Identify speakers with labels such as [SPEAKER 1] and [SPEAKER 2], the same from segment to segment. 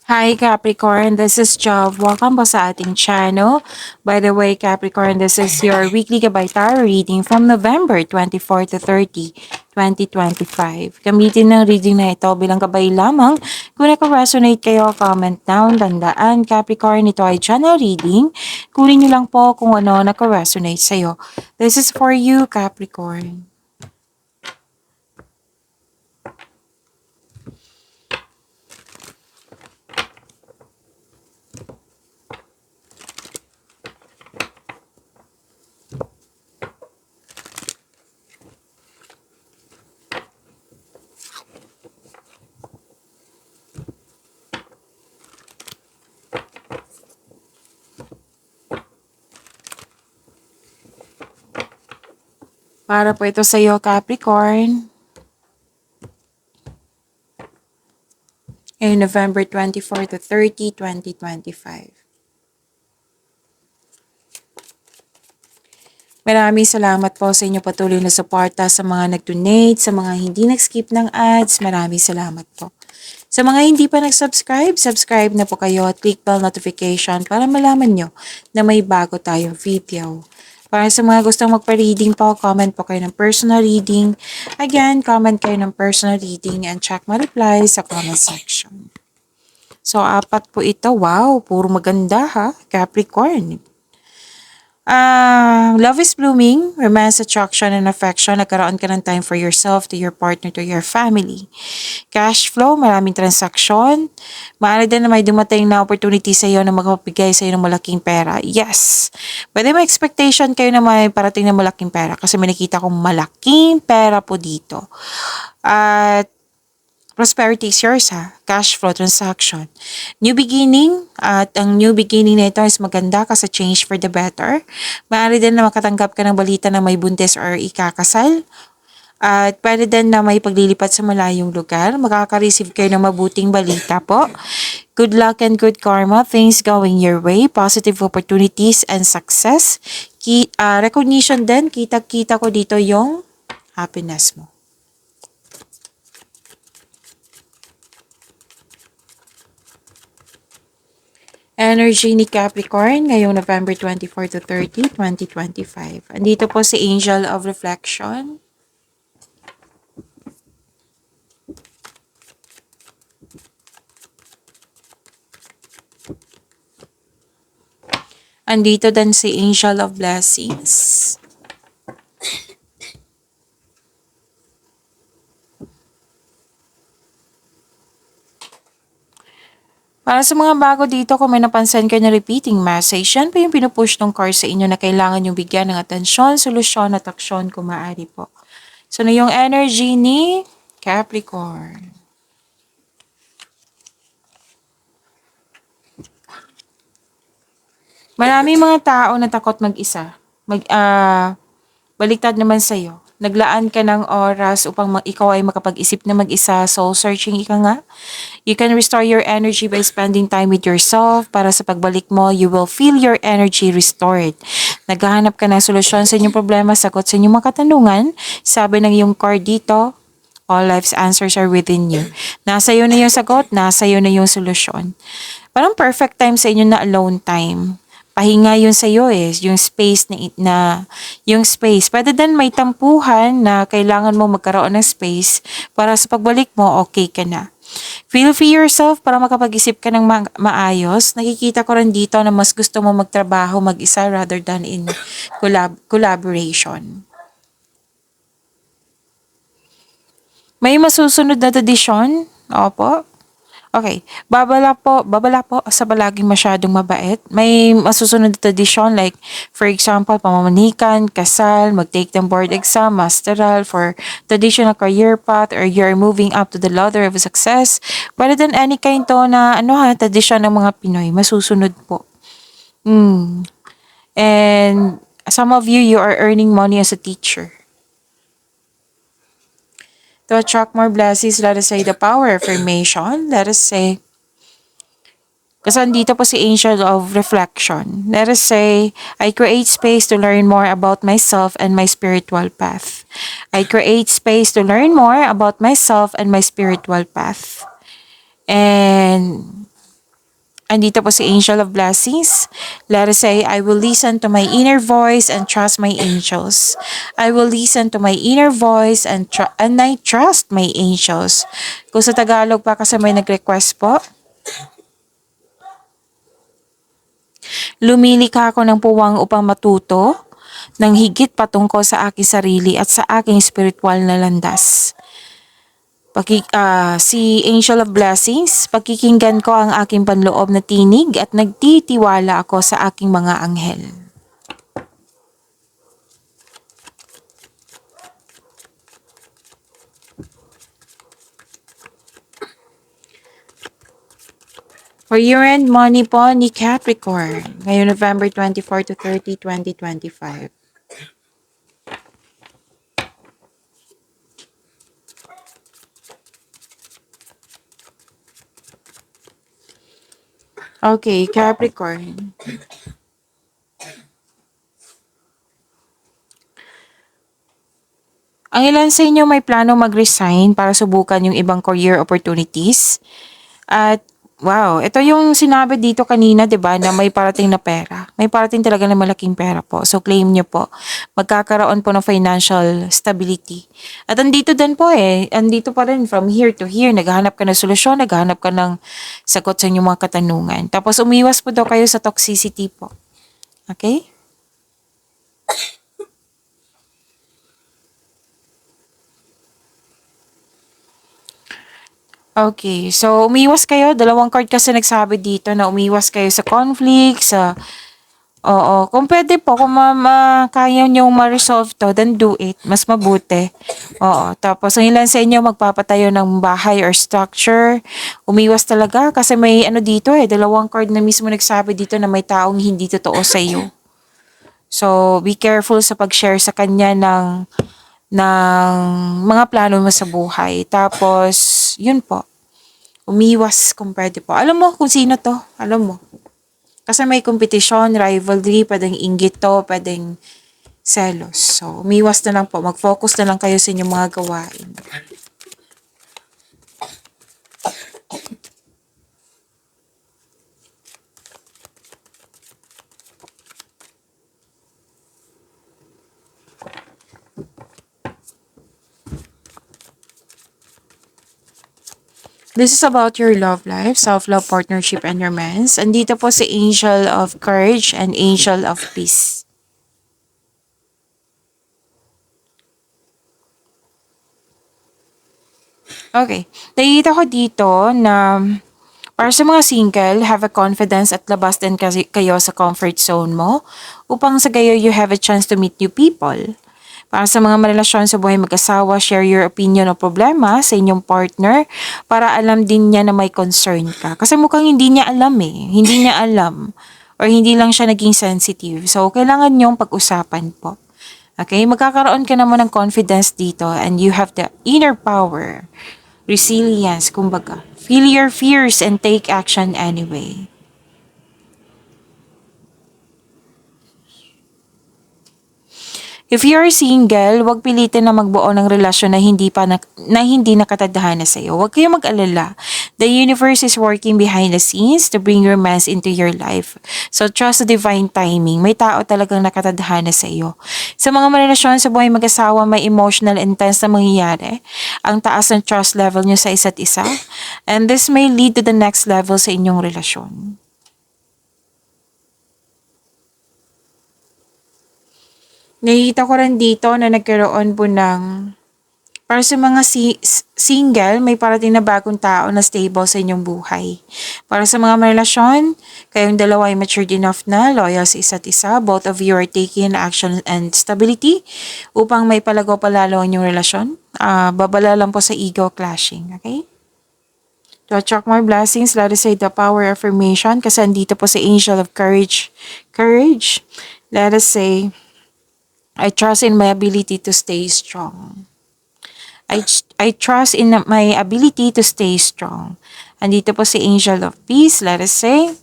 [SPEAKER 1] Hi Capricorn, this is Job. Welcome po sa ating channel. By the way, Capricorn, this is your weekly Gabay Tarot reading from November 24 to 30, 2025. Gamitin ng reading na ito bilang gabay lamang. Kung naka-resonate kayo, comment down. Tandaan, Capricorn, ito ay channel reading. Kunin niyo lang po kung ano naka-resonate sa'yo. This is for you, Capricorn. Para po ito sa'yo, Capricorn. Ngayong November 24 to 30, 2025. Maraming salamat po sa inyo patuloy na suporta sa mga nag-donate, sa mga hindi nag-skip ng ads. Maraming salamat po. Sa mga hindi pa nag-subscribe, subscribe na po kayo at click bell notification para malaman nyo na may bago tayong video. Para sa mga gustong magpa-reading po, comment po kayo ng personal reading. Again, comment kayo ng personal reading and check my replies sa comment section. So, apat po ito. Wow, puro maganda ha, Capricorn. Love is blooming, romance, attraction, and affection. Nagkaroon ka ng time for yourself, to your partner, to your family. Cash flow, maraming transaksyon. Maaari din na may dumating na opportunity sa iyo na magpapigay sa iyo ng malaking pera. Yes. Pwede may expectation kayo na may parating na malaking pera kasi may nakita kong malaking pera po dito. At prosperity is yours ha. Cash flow transaction. New beginning. At ang new beginning na ito is maganda kasi change for the better. Maaari din na makatanggap ka ng balita na may buntis or ikakasal. At pwede din na may paglilipat sa malayong lugar. Makaka-receive kayo ng mabuting balita po. Good luck and good karma. Things going your way. Positive opportunities and success. Recognition din. Kita-kita ko dito yung happiness mo. Energy ni Capricorn ngayong November 24 to 30, 2025. Andito po si Angel of Reflection. Andito din si Angel of Blessings. Para sa mga bago dito, kung may napansin kayo na repeating message, yan po yung pinupush ng card sa inyo na kailangan yung bigyan ng atensyon, solusyon at aksyon kung maaari po. So, na yung energy ni Capricorn. Maraming mga tao na takot mag-isa. Baliktad naman sa'yo. Naglaan ka ng oras upang ikaw ay makapag-isip na mag-isa, soul searching ika nga. You can restore your energy by spending time with yourself. Para sa pagbalik mo, you will feel your energy restored. Naghahanap ka ng solusyon sa inyong problema, sagot sa inyong mga katanungan. Sabi ng iyong card dito, all life's answers are within you. Nasa iyo na yung sagot, nasa iyo na yung solusyon. Parang perfect time sa inyo na alone time. Pahinga yun sa iyo yung space yung space. Pwede din may tampuhan na kailangan mo magkaroon ng space para sa pagbalik mo, okay ka na. Feel free yourself para makapag-isip ka ng maayos. Nakikita ko rin dito na mas gusto mo magtrabaho mag-isa rather than in collaboration. May masusunod na tradisyon? Opo. Okay. Babala po sa palaging masyadong mabait. May masusunod na tradisyon like, for example, pamamanikan, kasal, mag-take ng board exam, masteral for traditional career path, or you're moving up to the ladder of success. Pwede din any kind to na tradisyon ng mga Pinoy. Masusunod po. And some of you are earning money as a teacher. To attract more blessings, let us say the power affirmation. Let us say, kasi andito po si Angel of Reflection. Let us say, I create space to learn more about myself and my spiritual path. I create space to learn more about myself and my spiritual path. And Andito po si Angel of Blessings. Let us say, I will listen to my inner voice and trust my angels. I will listen to my inner voice and I trust my angels. Kung sa Tagalog pa kasi may nag-request po, lumilika ako ng puwang upang matuto ng higit patungkol sa aking sarili at sa aking spiritual na landas. Si Angel of Blessings, pakikinggan ko ang aking panloob na tinig at nagtitiwala ako sa aking mga anghel. For year-end money po ni Capricorn, ngayong November 24 to 30, 2025. Okay, Capricorn. Ang ilan sa inyo may plano mag-resign para subukan yung ibang career opportunities. At wow, ito yung sinabi dito kanina, 'di ba, na may parating na pera. May parating talaga na malaking pera po. So claim niyo po. Magkakaroon po ng financial stability. At andito din po andito pa rin from here to here. Naghahanap ka ng solusyon, naghahanap ka ng sagot sa inyong mga katanungan. Tapos umiwas po daw kayo sa toxicity po. Okay? Okay, so umiwas kayo. Dalawang card kasi nagsabi dito na umiwas kayo sa conflict, sa... Oo, kung pwede po, kung kaya nyo ma-resolve to, then do it. Mas mabuti. Oo, tapos ang ilan sa inyo magpapatayo ng bahay or structure. Umiwas talaga kasi may ano dito dalawang card na mismo nagsabi dito na may taong hindi totoo sa iyo. So, be careful sa pag-share sa kanya ng mga plano mo sa buhay. Tapos, yun po. Umiwas kung pwede po. Alam mo kung sino to. Alam mo. Kasi may competition, rivalry, pwedeng inggit to, pwedeng selos. So, umiwas na lang po. Mag-focus na lang kayo sa inyong mga gawain. This is about your love life, self-love, partnership, and romance. Andito po si Angel of Courage and Angel of Peace. Okay. Nakikita ko dito na para sa mga single, have a confidence at labas din kasi kayo sa comfort zone mo upang sa gayo you have a chance to meet new people. Para sa mga marelasyon sa buhay mag-asawa, share your opinion o problema sa inyong partner para alam din niya na may concern ka. Kasi mukhang hindi niya alam Hindi niya alam. Or hindi lang siya naging sensitive. So, kailangan niyong pag-usapan po. Okay? Magkakaroon ka naman ng confidence dito and you have the inner power, resilience, kumbaga. Feel your fears and take action anyway. If you are single, huwag pilitin na magbuo ng relasyon na hindi nakatadhana sa iyo. Huwag kayong mag-alala. The universe is working behind the scenes to bring romance into your life. So trust the divine timing. May tao talagang nakatadhana sa iyo. Sa mga relasyon sa buhay mag-asawa, may emotional intense na mangyayari. Ang taas ng trust level nyo sa isa't isa. And this may lead to the next level sa inyong relasyon. Nakikita ko rin dito na nagkaroon po ng, para sa mga single, may parating na bagong tao na stable sa inyong buhay. Para sa mga relasyon, kayong dalawa ay matured enough na, loyal sa isa't isa. Both of you are taking action and stability upang may palago palalo ang inyong relasyon. Babala lang po sa ego clashing, okay? To attract more blessings, let us say the power affirmation kasi andito po si Angel of Courage. Courage. Let us say, I trust in my ability to stay strong. I trust in my ability to stay strong. Andito po si Angel of Peace. Let us say,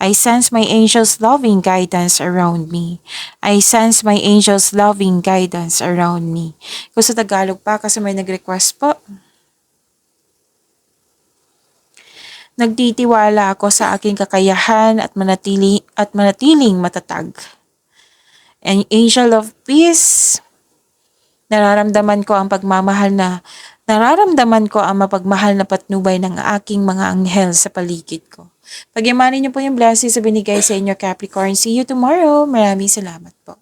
[SPEAKER 1] I sense my angel's loving guidance around me. I sense my angel's loving guidance around me. Kung sa Tagalog pa kasi may nag-request po. Nagtitiwala ako sa aking kakayahan at manatiling matatag. And Angel of Peace, nararamdaman ko ang mapagmahal na patnubay ng aking mga anghel sa paligid ko. Pagyamanin niyo po yung blessings na binigay sa inyo, Capricorn. See you tomorrow. Maraming salamat po.